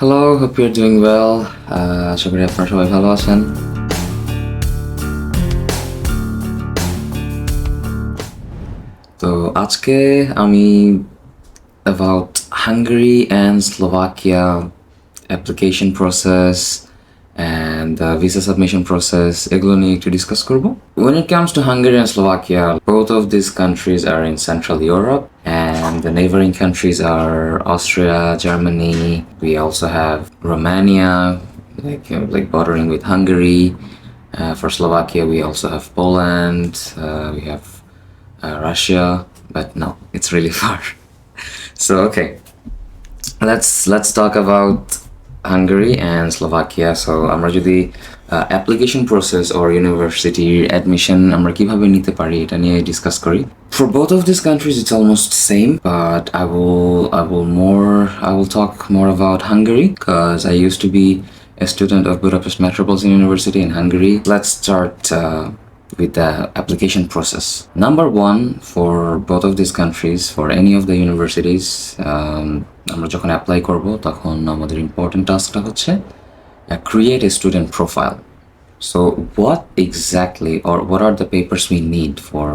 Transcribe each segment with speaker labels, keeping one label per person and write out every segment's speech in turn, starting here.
Speaker 1: Hello, hope you're doing well. আশা করি আপনারা সবাই ভালো আছেন। তো আজকে আমি about Hungary and Slovakia application process and the visa submission process এগুলো নিয়ে একটু ডিসকাস করব। When it comes to Hungary and Slovakia, both of these countries are in Central Europe and the neighboring countries are Austria, Germany. We also have Romania, like bordering with Hungary. For Slovakia, we also have Poland. We have Russia, but no, it's really far. So okay, let's talk about Hungary and Slovakia. So আমরা যদি application process or university admission আমরা কিভাবে নিতে পারি এটা নিয়ে discuss করি. For both of these countries it's almost same, but I will talk more about Hungary because I used to be a student of Budapest Metropolitan University in Hungary. Let's start with the application process. Number one, for both of these countries, for any of the universities, আমরা যখন apply করব তখন আমাদের important টাস্কটা হচ্ছে create a student profile. So what exactly or what are the papers we need for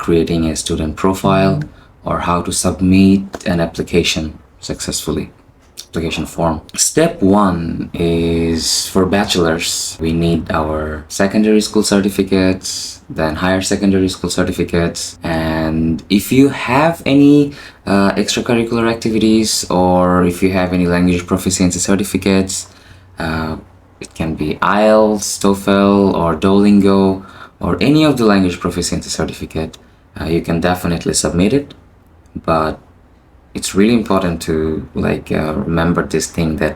Speaker 1: creating a student profile or how to submit an application successfully? Application form. Step one is for bachelors. We need our secondary school certificates, then higher secondary school certificates, and if you have any extracurricular activities or if you have any language proficiency certificates, it can be IELTS, TOFEL, or DULINGO, or any of the language proficiency certificate. You can definitely submit it, but it's really important to remember this thing that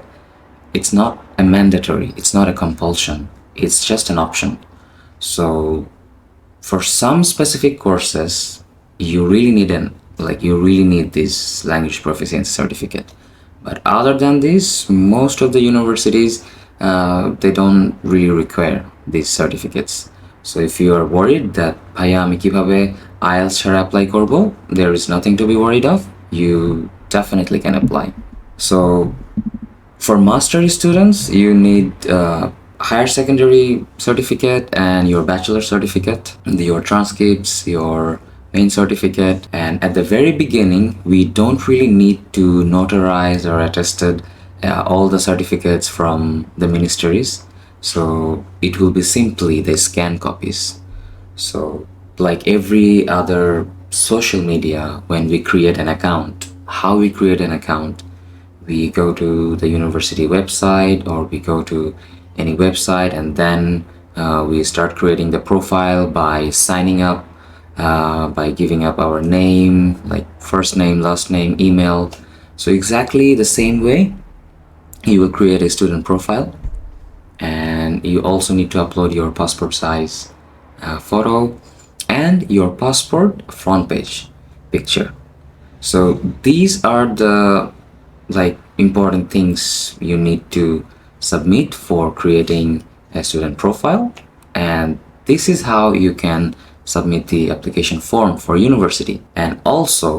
Speaker 1: it's not a mandatory, it's not a compulsion, it's just an option. So for some specific courses you really need this language proficiency certificate, but other than this most of the universities they don't really require these certificates. So if you are worried that bhaiya ami kibabe IELTS chhara apply korbo, there is nothing to be worried of. You definitely can apply. So for master's students you need higher secondary certificate and your bachelor certificate, your transcripts, your main certificate, and at the very beginning we don't really need to notarize or attested all the certificates from the ministries, so it will be simply the scan copies. So like every other social media, when we create an account, how we create an account, we go to the university website or we go to any website and then we start creating the profile by signing up, by giving up our name, like first name, last name, email. So exactly the same way you will create a student profile, and you also need to upload your passport size photo and your passport front page picture. So these are the important things you need to submit for creating a student profile, and this is how you can submit the application form for university. And also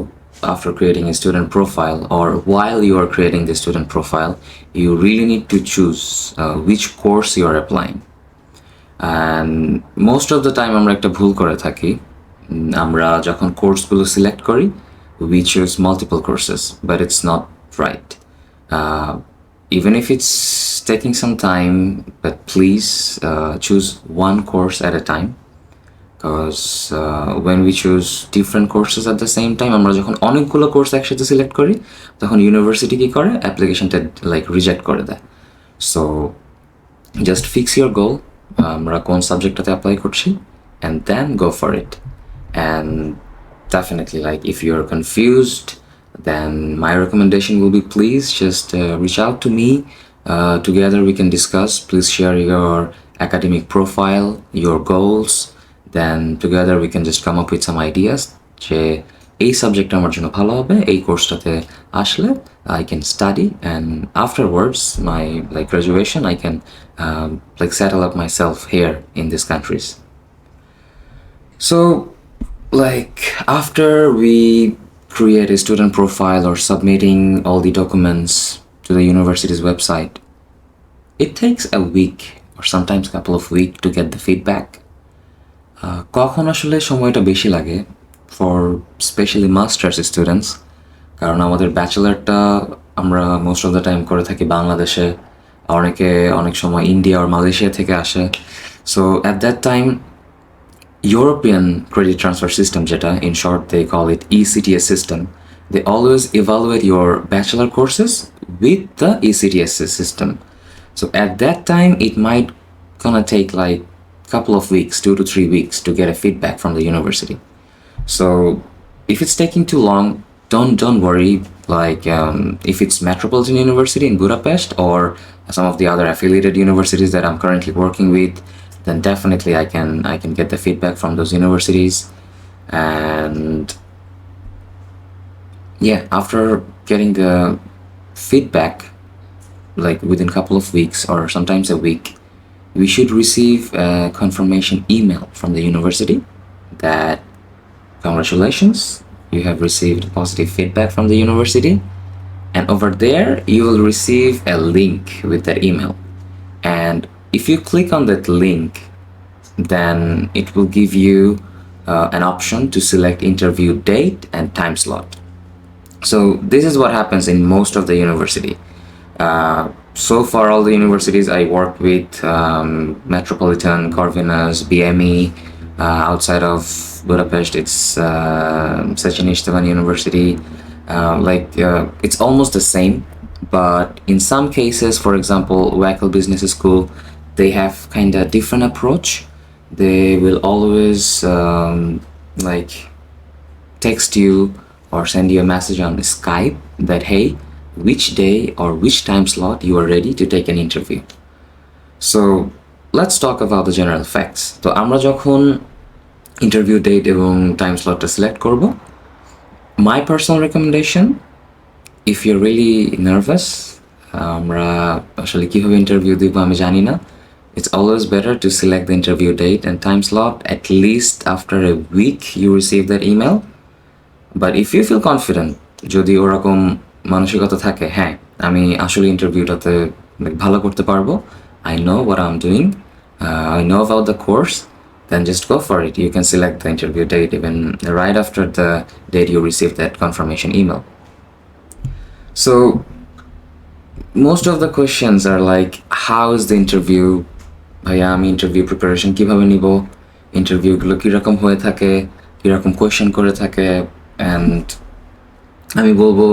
Speaker 1: after creating a student profile or while you are creating the student profile, you really need to choose which course you are applying. And most of the time আমরা একটা ভুল করে থাকি, আমরা যখন কোর্সগুলো select করি we choose multiple courses, but it's not right. Even if it's taking some time, but please choose one course at a time, because when we choose different courses at the same time, আমরা যখন অনেকগুলো course একসাথে select করি তখন university কি করে অ্যাপ্লিকেশনটা reject করে দেয়. So just fix your goal, আমরা কোন সাবজেক্টটাতে অ্যাপ্লাই করছি, and then go for it. And definitely, if you're confused, then my recommendation will be please just reach out to me. Together we can discuss. Please share your academic profile, your goals. Then together we can just come up with some ideas. যে এই subject আমার জন্য ভালো হবে, এই কোর্সটাতে আসলে I can study, and afterwards my graduation I can settle up myself here in these countries. So after we create a student profile or submitting all the documents to to the university's website, it takes a week or sometimes a couple of weeks to get the feedback. কখন আসলে সময়টা বেশি লাগে for specially masters students, কারণ আমাদের ব্যাচেলারটা আমরা most of the time করে থাকি বাংলাদেশে, অনেকে অনেক সময় ইন্ডিয়া আর মালয়েশিয়া থেকে আসে। So at that time European credit transfer system, যেটা in short they call it ECTS system, they always evaluate your bachelor courses with the ECTS system. So at that time it might gonna take like couple of weeks, 2 to 3 weeks to get a feedback from the university. So if it's taking too long, don't worry. Like if it's Metropolitan University in Budapest or some of the other affiliated universities that I'm currently working with, then definitely I can get the feedback from those universities. And yeah, after getting the feedback, like within a couple of weeks or sometimes a week, we should receive a confirmation email from the university that congratulations, you have received positive feedback from the university, and over there you will receive a link with that email. And if you click on that link, then it will give you an option to select interview date and time slot. So this is what happens in most of the university. So far all the universities I worked with, Metropolitan, Corvinus, BME, outside of Budapest it's Széchenyi István University, it's almost the same, but in some cases, for example Wackle Business School, they have kind of different approach. They will always text you or send you a message on Skype that hey, which day or which time slot you are ready to take an interview. So let's talk about the general facts. তো আমরা যখন interview date এবং time স্লটটা select করব, my personal recommendation, if you're really nervous, আমরা আসলে কীভাবে interview দিব আমি জানি না, it's always better to select the interview date and time slot at least after a week you receive that email. But if you feel confident, যদি ওরকম মানসিকতা থাকে হ্যাঁ আমি আসলে ইন্টারভিউটাতে ভালো করতে পারবো, I know what I'm doing, I know about the course, then just go for it. You can select the interview date even right after the date you receive that confirmation email. So most of the questions are like, how is the interview? ভাইয়া আমি interview preparation কীভাবে নিব, ইন্টারভিউগুলো কীরকম হয়ে থাকে, কীরকম question করে থাকে। অ্যান্ড আমি বলবো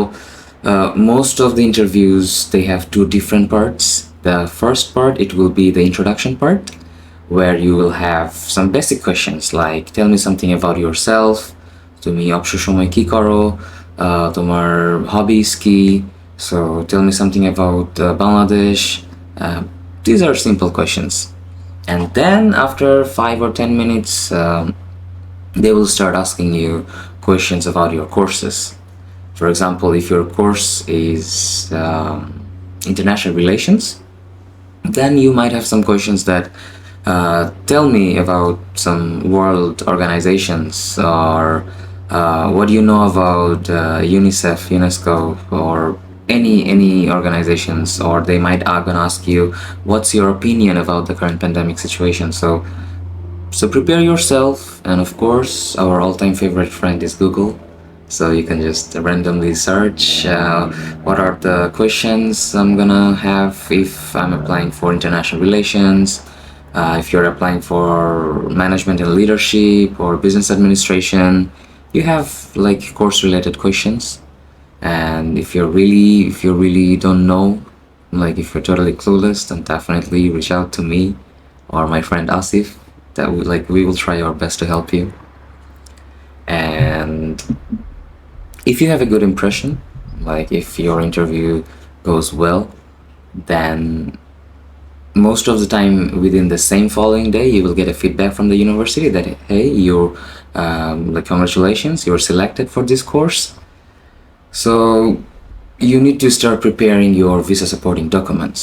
Speaker 1: most of the interviews they have two different parts. The first part, it will be the introduction part, where you will have some basic questions like tell me something about yourself, তুমি অবসর সময় কী করো, তোমার hobbies কি, so tell me something about Bangladesh. These are simple questions. And then after 5 or 10 minutes they will start asking you questions about your courses. For example, if your course is international relations, then you might have some questions that tell me about some world organizations, or what do you know about UNICEF, UNESCO, or any organizations. Or they might gonna ask you what's your opinion about the current pandemic situation. So prepare yourself, and of course our all-time favorite friend is Google. So you can just randomly search what are the questions I'm gonna have if I'm applying for international relations, if you're applying for management and leadership or business administration, you have like course related questions. And if you really don't know, like if you're totally clueless, then definitely reach out to me or my friend Asif. That we will try our best to help you. And if you have a good impression, like if your interview goes well, then most of the time within the same following day you will get a feedback from the university that hey, you're congratulations, you're selected for this course. So you need to start preparing your visa supporting documents.